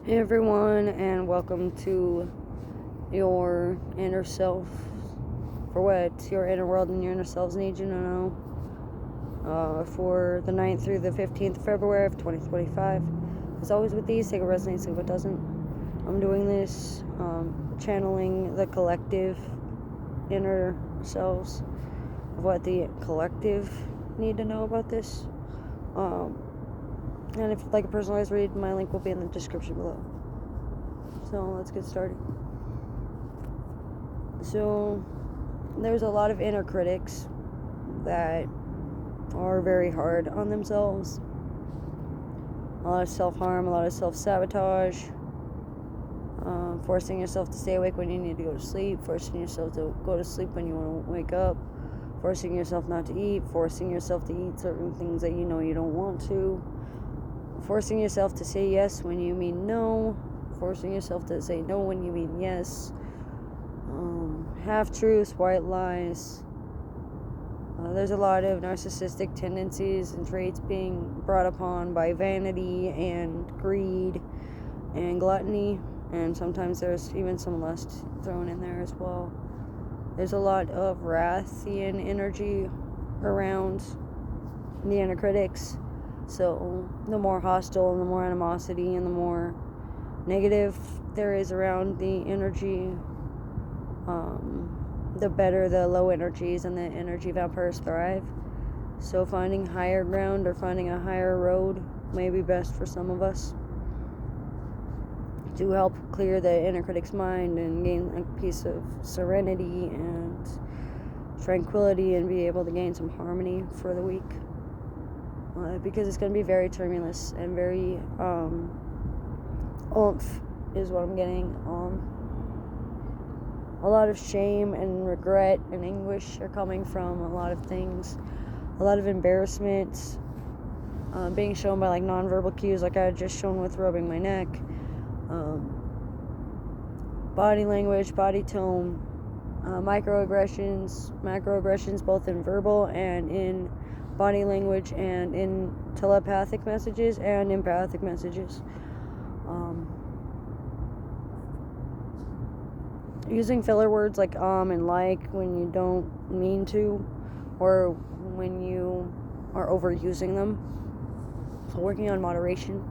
Hey everyone, and welcome to your inner self. For what your inner world and your inner selves need you to know. For the 9th through the 15th of February of 2025. As always with these, take what resonates, take what doesn't. I'm doing this, channeling the collective inner selves of what the collective need to know about this. And if you'd like a personalized read, my link will be in the description below. So let's get started. So there's a lot of inner critics that are very hard on themselves. A lot of self-harm, a lot of self-sabotage, forcing yourself to stay awake when you need to go to sleep, forcing yourself to go to sleep when you want to wake up, forcing yourself not to eat, forcing yourself to eat certain things that you know you don't want to, forcing yourself to say yes when you mean no, forcing yourself to say no when you mean yes, half-truths, white lies. There's a lot of narcissistic tendencies and traits being brought upon by vanity and greed and gluttony, and sometimes there's even some lust thrown in there as well. There's a lot of wrathian energy around the inner critics. So the more hostile and the more animosity and the more negative there is around the energy, the better the low energies and the energy vampires thrive. So finding higher ground or finding a higher road may be best for some of us to help clear the inner critic's mind and gain a piece of serenity and tranquility and be able to gain some harmony for the week. Because it's going to be very turbulent and very oomph is what I'm getting. A lot of shame and regret and anguish are coming from a lot of things. A lot of embarrassment being shown by like nonverbal cues, like I had just shown with rubbing my neck. Body language, body tone, microaggressions, macroaggressions, both in verbal and in body language and in telepathic messages and empathic messages. Using filler words like and like when you don't mean to, or when you are overusing them. So working on moderation,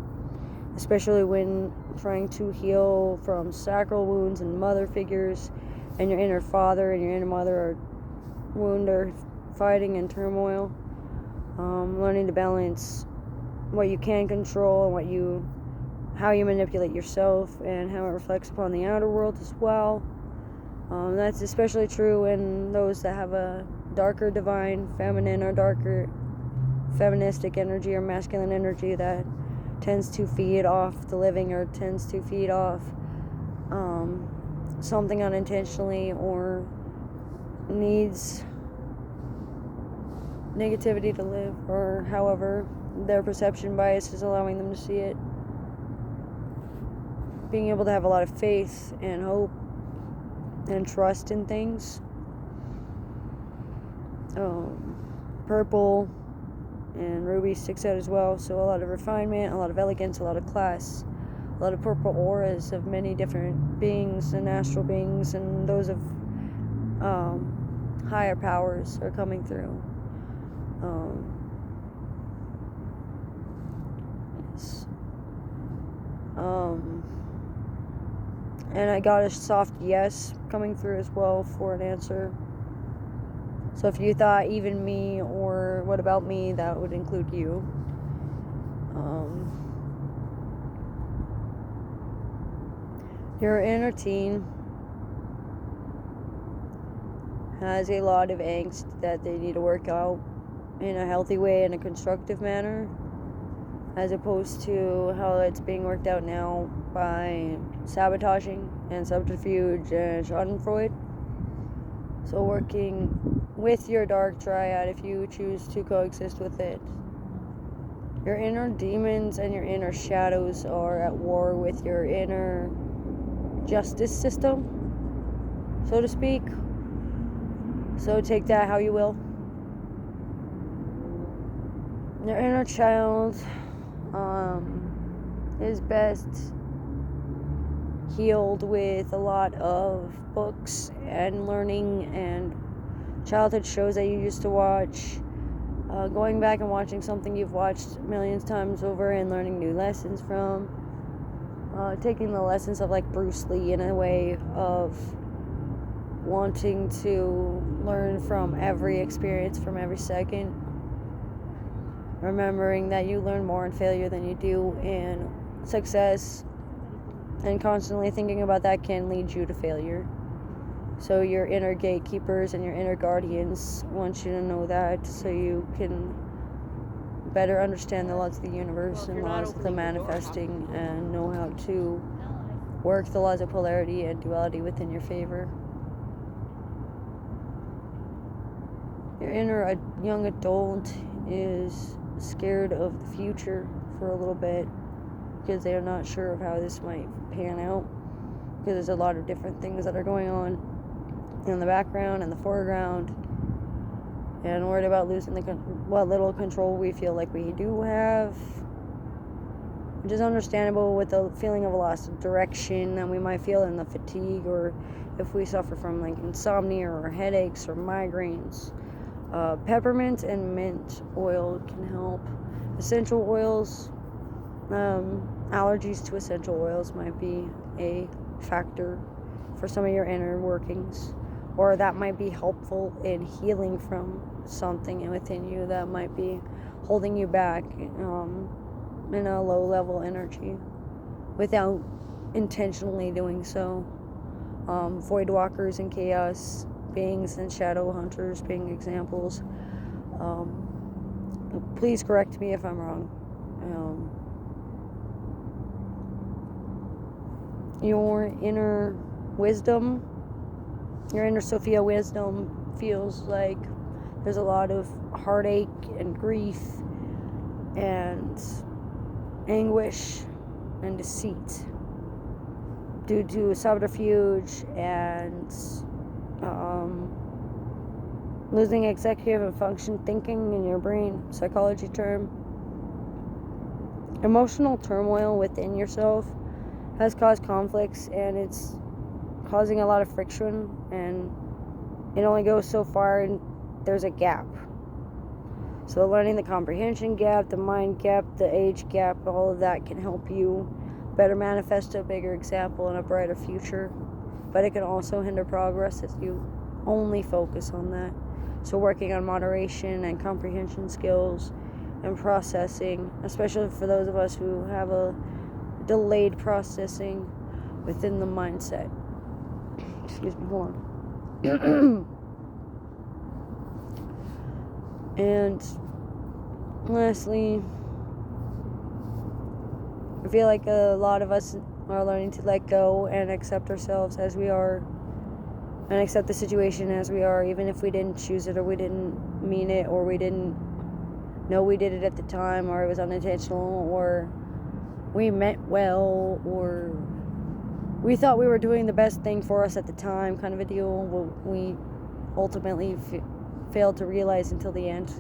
especially when trying to heal from sacral wounds and mother figures, and your inner father and your inner mother are wound or fighting in turmoil. Learning to balance what you can control and how you manipulate yourself and how it reflects upon the outer world as well. That's especially true in those that have a darker divine feminine or darker feministic energy or masculine energy that tends to feed off the living or tends to feed off something unintentionally or needs negativity to live, or however their perception bias is allowing them to see it. Being able to have a lot of faith and hope and trust in things. Purple and ruby sticks out as well, so a lot of refinement, a lot of elegance, a lot of class, a lot of purple auras of many different beings and astral beings and those of higher powers are coming through. Yes. And I got a soft yes coming through as well for an answer. So if you thought even me or what about me, that would include you. Your inner teen has a lot of angst that they need to work out in a healthy way, in a constructive manner, as opposed to how it's being worked out now by sabotaging and subterfuge and schadenfreude. So working with your dark triad if you choose to coexist with it. Your inner demons and your inner shadows are at war with your inner justice system, so to speak. So take that how you will. Your inner child is best healed with a lot of books and learning and childhood shows that you used to watch, going back and watching something you've watched millions of times over and learning new lessons from, taking the lessons of like Bruce Lee in a way of wanting to learn from every experience, from every second, remembering that you learn more in failure than you do in success, and constantly thinking about that can lead you to failure. So your inner gatekeepers and your inner guardians want you to know that, so you can better understand the laws of the universe and laws of the manifesting, and know how to work the laws of polarity and duality within your favor. Your inner young adult is scared of the future for a little bit because they're not sure of how this might pan out, because there's a lot of different things that are going on in the background and the foreground, and worried about losing what little control we feel like we do have, which is understandable with the feeling of a loss of direction that we might feel in the fatigue, or if we suffer from like insomnia or headaches or migraines. Peppermint and mint oil can help. Essential oils, allergies to essential oils might be a factor for some of your inner workings, or that might be helpful in healing from something within you that might be holding you back in a low level energy without intentionally doing so. Void walkers and chaos beings and shadow hunters being examples. Please correct me if I'm wrong. Your inner wisdom, your inner Sophia wisdom feels like there's a lot of heartache and grief and anguish and deceit due to subterfuge and losing executive and function thinking in your brain, psychology term. Emotional turmoil within yourself has caused conflicts, and it's causing a lot of friction, and it only goes so far, and there's a gap. So learning the comprehension gap, the mind gap, the age gap, all of that can help you better manifest a bigger example and a brighter future. But it can also hinder progress if you only focus on that. So working on moderation and comprehension skills and processing, especially for those of us who have a delayed processing within the mindset. Excuse me, hold on. And lastly, I feel like a lot of us are learning to let go and accept ourselves as we are, and accept the situation as we are, even if we didn't choose it, or we didn't mean it, or we didn't know we did it at the time, or it was unintentional, or we meant well, or we thought we were doing the best thing for us at the time, kind of a deal. We ultimately failed to realize until the end.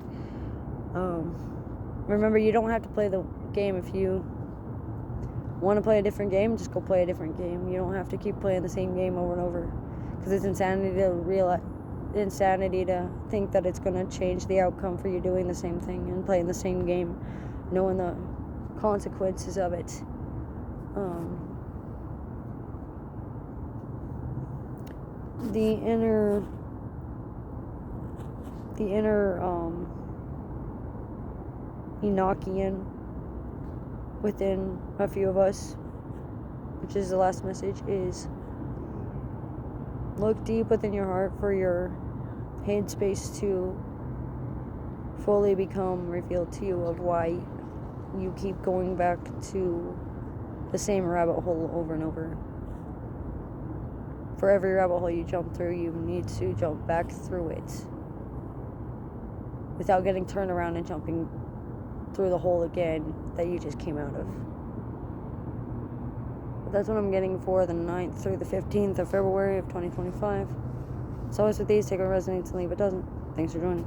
Remember, you don't have to play the game. If you want to play a different game, just go play a different game. You don't have to keep playing the same game over and over, because it's insanity to think that it's going to change the outcome for you doing the same thing and playing the same game, knowing the consequences of it. The inner Enochian within a few of us, which is the last message, is look deep within your heart for your headspace to fully become revealed to you of why you keep going back to the same rabbit hole over and over. For every rabbit hole you jump through, you need to jump back through it without getting turned around and jumping through the hole again that you just came out of. But that's what I'm getting for the 9th through the 15th of February of 2025. It's always with these, take what resonates and leave it doesn't. Thanks for joining.